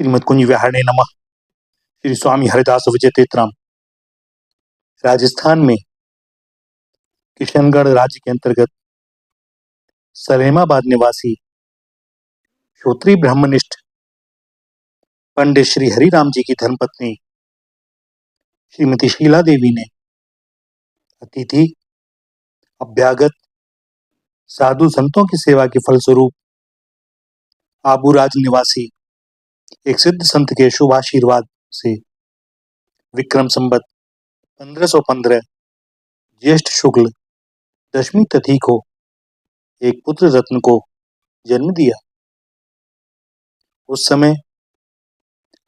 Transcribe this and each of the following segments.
श्रीमद कुंज विहारणे नमः। श्री स्वामी हरिदास विजय तेतराम। राजस्थान में किशनगढ़ राज्य के अंतर्गत सलेमाबाद निवासी श्रोत्री ब्रह्मनिष्ठ पंडित श्री हरिराम जी की धर्मपत्नी श्रीमती शीला देवी ने अतिथि अभ्यागत साधु संतों की सेवा के फलस्वरूप आबूराज निवासी एक सिद्ध संत के शुभ आशीर्वाद से विक्रम संवत 1515 ज्येष्ठ शुक्ल दशमी तिथि को एक पुत्र रत्न को जन्म दिया। उस समय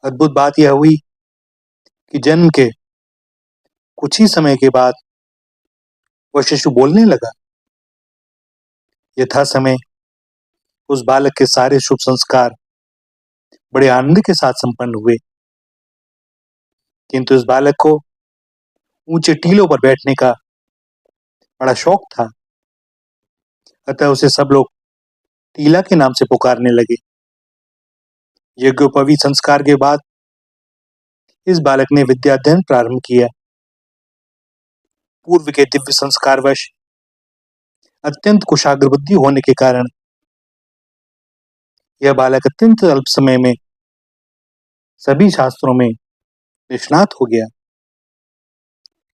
अद्भुत बात यह हुई कि जन्म के कुछ ही समय के बाद वह शिशु बोलने लगा। यथा समय उस बालक के सारे शुभ संस्कार बड़े आनंद के साथ संपन्न हुए, किंतु इस बालक को ऊंचे टीलों पर बैठने का बड़ा शौक था। अतः उसे सब लोग टीला के नाम से पुकारने लगे। यज्ञोपवीत संस्कार के बाद इस बालक ने विद्याध्ययन प्रारंभ किया। पूर्व के दिव्य संस्कारवश अत्यंत कुशाग्र बुद्धि होने के कारण यह बालक अत्यंत अल्प समय में सभी शास्त्रों में निष्णात हो गया।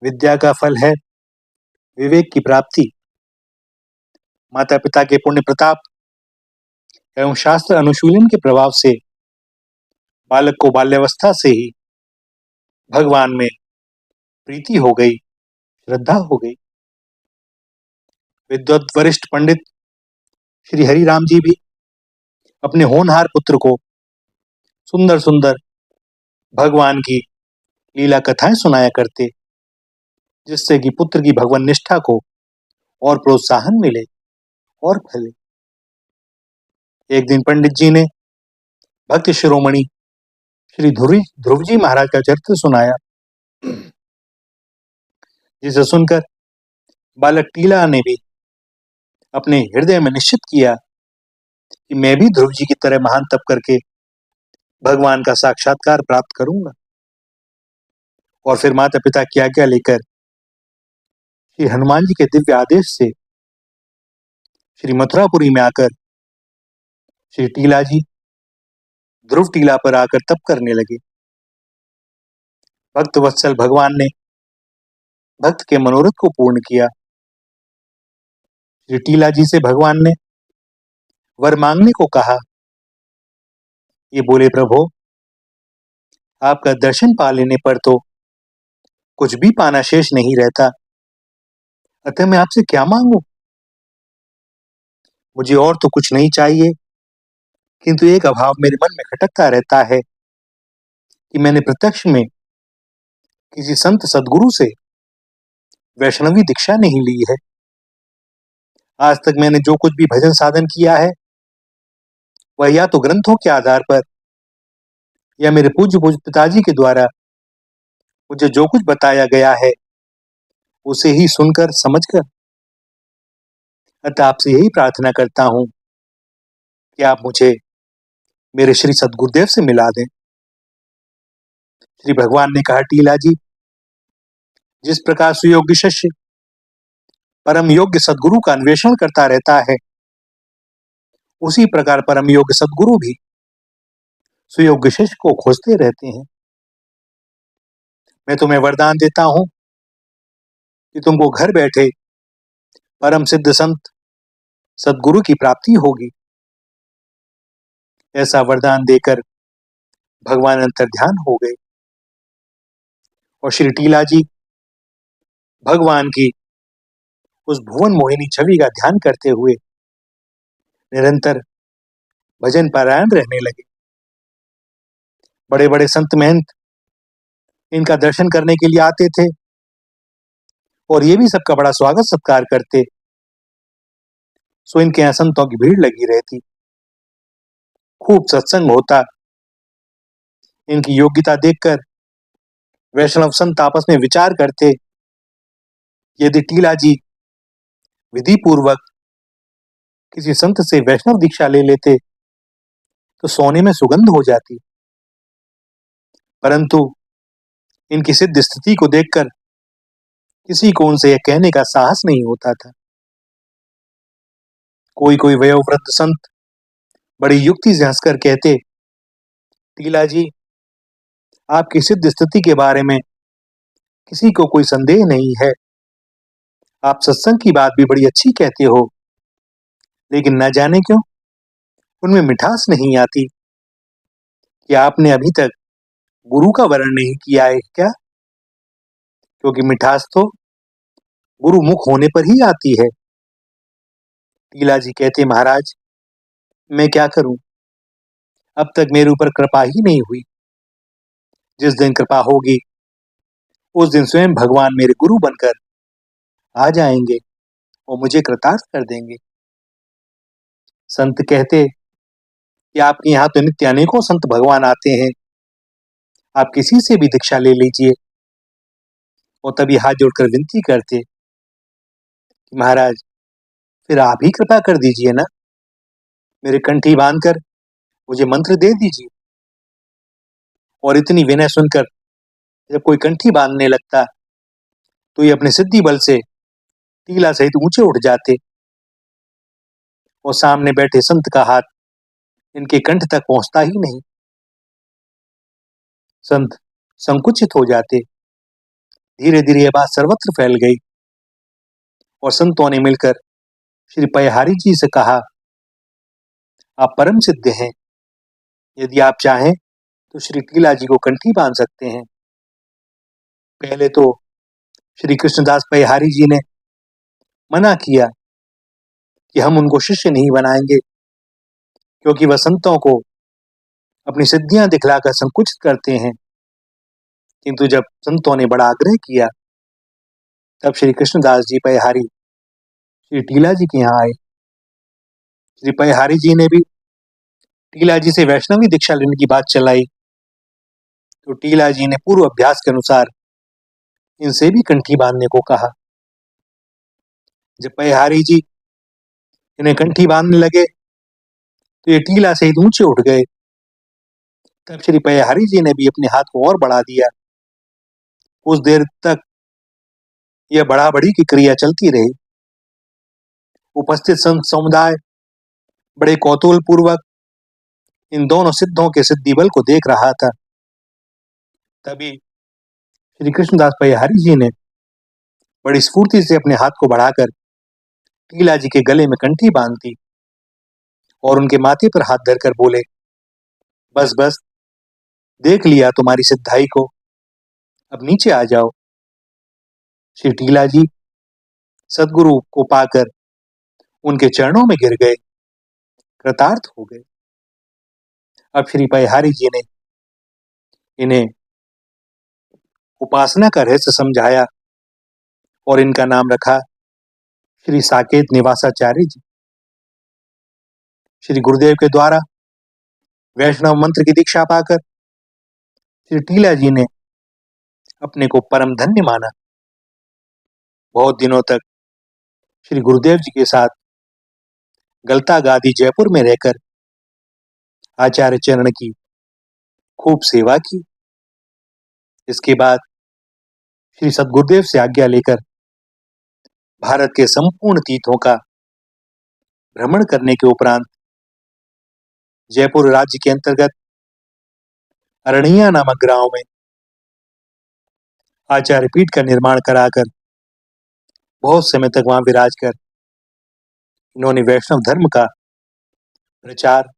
विद्या का फल है विवेक की प्राप्ति। माता पिता के पुण्य प्रताप एवं शास्त्र अनुशीलन के प्रभाव से बालक को बाल्यावस्था से ही भगवान में प्रीति हो गई, श्रद्धा हो गई। विद्वत वरिष्ठ पंडित श्री हरिराम जी भी अपने होनहार पुत्र को सुंदर सुंदर भगवान की लीला कथाएं सुनाया करते, जिससे कि पुत्र की भगवान निष्ठा को और प्रोत्साहन मिले और फले। एक दिन पंडित जी ने भक्त शिरोमणि श्री ध्रुव जी महाराज का चरित्र सुनाया, जिसे सुनकर बालक टीला ने भी अपने हृदय में निश्चित किया कि मैं भी ध्रुव जी की तरह महान तप करके भगवान का साक्षात्कार प्राप्त करूंगा। और फिर माता पिता की आज्ञा लेकर श्री हनुमान जी के दिव्य आदेश से श्री मथुरापुरी में आकर श्री टीला जी ध्रुव टीला पर आकर तप करने लगे। भक्त वत्सल भगवान ने भक्त के मनोरथ को पूर्ण किया। श्री टीला जी से भगवान ने वर मांगने को कहा। ये बोले, प्रभु आपका दर्शन पा लेने पर तो कुछ भी पाना शेष नहीं रहता, अतः मैं आपसे क्या मांगू। मुझे और तो कुछ नहीं चाहिए, किंतु एक अभाव मेरे मन में खटकता रहता है कि मैंने प्रत्यक्ष में किसी संत सदगुरु से वैष्णवी दीक्षा नहीं ली है। आज तक मैंने जो कुछ भी भजन साधन किया है वह या तो ग्रंथों के आधार पर या मेरे पूज्य पिताजी के द्वारा मुझे जो कुछ बताया गया है उसे ही सुनकर समझकर। अतः आपसे यही प्रार्थना करता हूं कि आप मुझे मेरे श्री सदगुरुदेव से मिला दें। श्री भगवान ने कहा, टीला जी, जिस प्रकार सुयोग्य शिष्य परम योग्य सदगुरु का अन्वेषण करता रहता है, उसी प्रकार परम योग्य सदगुरु भी सुयोग्य शिष्य को खोजते रहते हैं। मैं तुम्हें वरदान देता हूं कि तुमको घर बैठे परम सिद्ध संत सदगुरु की प्राप्ति होगी। ऐसा वरदान देकर भगवान अंतर्ध्यान हो गए और श्री टीला जी भगवान की उस भुवन मोहिनी छवि का ध्यान करते हुए निरंतर भजन पारायण रहने लगे। बड़े बड़े संत महंत इनका दर्शन करने के लिए आते थे और ये भी सबका बड़ा स्वागत सत्कार करते। सो इनके यहाँ संतों की भीड़ लगी रहती, खूब सत्संग होता। इनकी योग्यता देखकर वैष्णव संत आपस में विचार करते, यदि टीला जी विधि पूर्वक किसी संत से वैष्णव दीक्षा ले लेते तो सोने में सुगंध हो जाती। परंतु इनकी सिद्ध स्थिति को देखकर किसी को उनसे यह कहने का साहस नहीं होता था। कोई कोई वयोवृद्ध संत बड़ी युक्ति से हंसकर कहते, टीला जी, आपकी सिद्ध स्थिति के बारे में किसी को कोई संदेह नहीं है। आप सत्संग की बात भी बड़ी अच्छी कहते हो, लेकिन न जाने क्यों उनमें मिठास नहीं आती। क्या आपने अभी तक गुरु का वर्ण नहीं किया है क्या? क्योंकि मिठास तो गुरु मुख होने पर ही आती है। टीला जी कहते, महाराज, मैं क्या करूं, अब तक मेरे ऊपर कृपा ही नहीं हुई। जिस दिन कृपा होगी उस दिन स्वयं भगवान मेरे गुरु बनकर आ जाएंगे और मुझे कृतार्थ कर देंगे। संत कहते कि आपके यहाँ तो नित्य अनेकों संत भगवान आते हैं, आप किसी से भी दीक्षा ले लीजिए। और तभी हाथ जोड़कर विनती करते कि महाराज, फिर आप ही कृपा कर दीजिए ना, मेरे कंठी बांधकर मुझे मंत्र दे दीजिए। और इतनी विनय सुनकर जब कोई कंठी बांधने लगता तो ये अपने सिद्धि बल से टीला सहित ऊंचे उठ जाते और सामने बैठे संत का हाथ इनके कंठ तक पहुंचता ही नहीं। संत संकुचित हो जाते। धीरे धीरे यह बात सर्वत्र फैल गई और संतों ने मिलकर श्री पयहारी जी से कहा, आप परम सिद्ध हैं, यदि आप चाहें तो श्री टीला जी को कंठी बांध सकते हैं। पहले तो श्री कृष्णदास पयहारी जी ने मना किया कि हम उनको शिष्य नहीं बनाएंगे, क्योंकि वह संतों को अपनी सिद्धियां दिखलाकर संकुचित करते हैं। किंतु जब संतों ने बड़ा आग्रह किया तब श्री कृष्णदास जी पयहारी श्री टीला जी के यहाँ आए। श्री पयहारी जी ने भी टीला जी से वैष्णवी दीक्षा लेने की बात चलाई तो टीला जी ने पूर्व अभ्यास के अनुसार इनसे भी कंठी बांधने को कहा। जब पयहारी जी इन्हें कंठी बांधने लगे तो ये टीला सहित ऊंचे उठ गए। तब श्री पयहारी जी ने भी अपने हाथ को और बढ़ा दिया। कुछ देर तक यह बढ़ा बढ़ी की क्रिया चलती रही। उपस्थित संत समुदाय बड़े कौतूहल पूर्वक इन दोनों सिद्धों के सिद्धि बल को देख रहा था। तभी श्री कृष्णदास पयहारी जी ने बड़ी स्फूर्ति से अपने हाथ को बढ़ाकर टीला जी के गले में कंठी बांध दी और उनके माथे पर हाथ धरकर बोले, बस बस, देख लिया तुम्हारी सिद्धाई को, अब नीचे आ जाओ। श्री टीला जी सदगुरु को पाकर उनके चरणों में गिर गए, कृतार्थ हो गए। अब श्री पयहारी जी ने इन्हें उपासना का रहस्य समझाया और इनका नाम रखा श्री साकेत निवासाचार्य जी। श्री गुरुदेव के द्वारा वैष्णव मंत्र की दीक्षा पाकर श्री टीला जी ने अपने को परम धन्य माना। बहुत दिनों तक श्री गुरुदेव जी के साथ गलता गादी जयपुर में रहकर आचार्य चरण की खूब सेवा की। इसके बाद श्री सदगुरुदेव से आज्ञा लेकर भारत के संपूर्ण तीर्थों का भ्रमण करने के उपरांत जयपुर राज्य के अंतर्गत अरणिया नामक गांव में आचार्य पीठ का निर्माण कराकर बहुत समय तक वहां विराज कर इन्होंने वैष्णव धर्म का प्रचार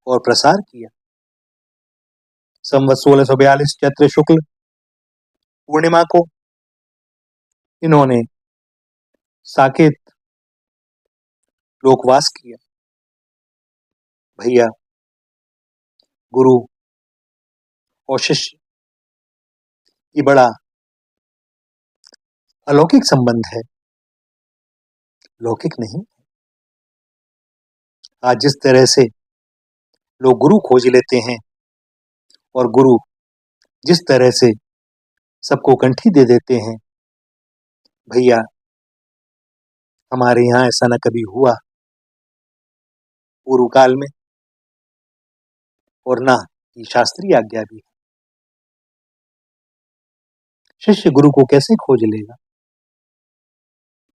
और प्रसार किया। संवत 1642 चैत्र शुक्ल पूर्णिमा को इन्होंने साकेत लोकवास किया। भैया, गुरु और शिष्य ये बड़ा अलौकिक संबंध है, लौकिक नहीं। आज जिस तरह से लोग गुरु खोज लेते हैं और गुरु जिस तरह से सबको कंठी दे देते हैं, भैया हमारे यहाँ ऐसा न कभी हुआ पूर्व काल में, और ना ये शास्त्रीय आज्ञा भी। शिष्य गुरु को कैसे खोज लेगा?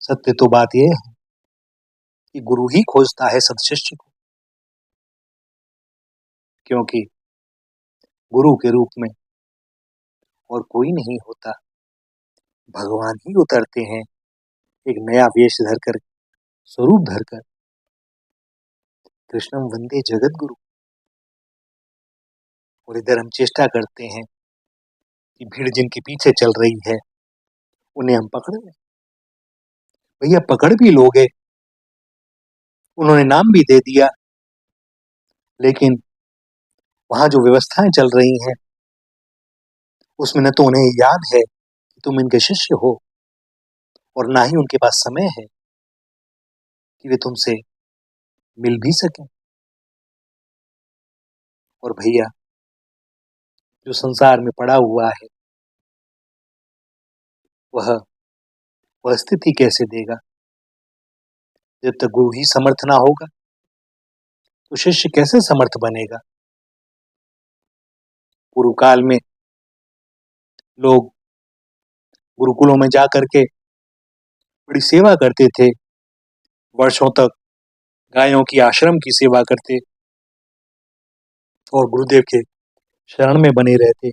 सत्य तो बात यह है कि गुरु ही खोजता है सदशिष्य को, क्योंकि गुरु के रूप में और कोई नहीं होता। भगवान ही उतरते हैं एक नया वेश धरकर, स्वरूप धरकर। कृष्णम वंदे जगत गुरु। और इधर हम चेष्टा करते हैं कि भीड़ जिनके पीछे चल रही है उन्हें हम पकड़ लें। भैया पकड़ भी लोगे, उन्होंने नाम भी दे दिया, लेकिन वहां जो व्यवस्थाएं चल रही हैं उसमें न तो उन्हें याद है कि तुम इनके शिष्य हो, और ना ही उनके पास समय है कि वे तुमसे मिल भी सकें। और भैया जो संसार में पड़ा हुआ है वह स्थिति कैसे देगा? जब तक गुरु ही समर्थ ना होगा तो शिष्य कैसे समर्थ बनेगा? पूर्व काल में लोग गुरुकुलों में जा करके बड़ी सेवा करते थे, वर्षों तक गायों की आश्रम की सेवा करते और गुरुदेव के शरण में बने रहते।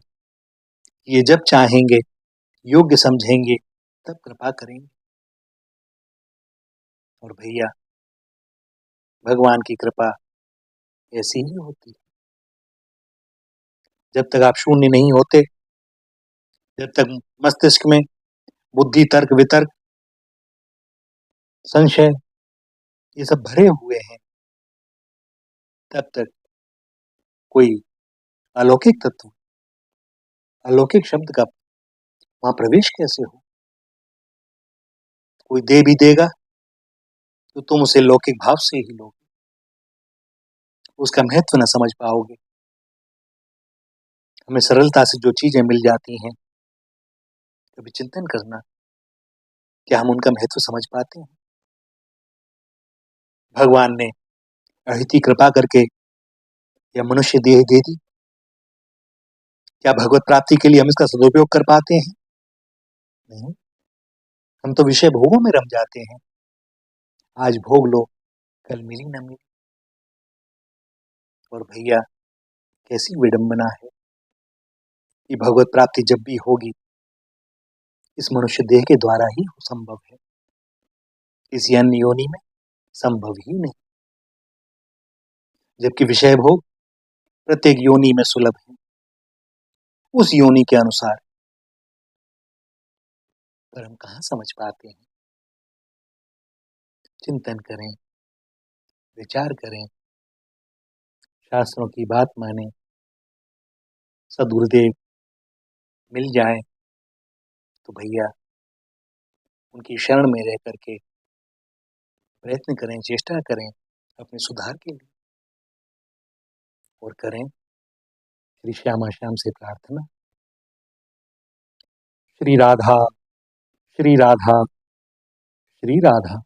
ये जब चाहेंगे, योग्य समझेंगे, तब कृपा करेंगे। और भैया भगवान की कृपा ऐसी ही होती है। जब तक आप शून्य नहीं होते, जब तक मस्तिष्क में बुद्धि, तर्क, वितर्क, संशय ये सब भरे हुए हैं, तब तक कोई अलौकिक तत्व, अलौकिक शब्द का वहां प्रवेश कैसे हो? कोई दे भी देगा तो तुम उसे लौकिक भाव से ही लोगे, उसका महत्व न समझ पाओगे। हमें सरलता से जो चीजें मिल जाती हैं, कभी चिंतन करना, क्या हम उनका महत्व समझ पाते हैं? भगवान ने अहिति कृपा करके यह मनुष्य देह दे दी, क्या भगवत प्राप्ति के लिए हम इसका सदुपयोग कर पाते हैं? नहीं, हम तो विषय भोगों में रम जाते हैं। आज भोग लो, कल मिली न मिली। और भैया कैसी विडंबना है कि भगवत प्राप्ति जब भी होगी इस मनुष्य देह के द्वारा ही संभव है, किसी अन्य योनि में संभव ही नहीं। जबकि विषय भोग प्रत्येक योनि में सुलभ है, उस योनि के अनुसार। पर हम कहाँ समझ पाते हैं? चिंतन करें, विचार करें, शास्त्रों की बात माने, सदगुरुदेव मिल जाए तो भैया उनकी शरण में रह करके प्रयत्न करें, चेष्टा करें अपने सुधार के लिए, और करें श्री श्यामा श्याम से प्रार्थना। श्री राधा, श्री राधा, श्री राधा।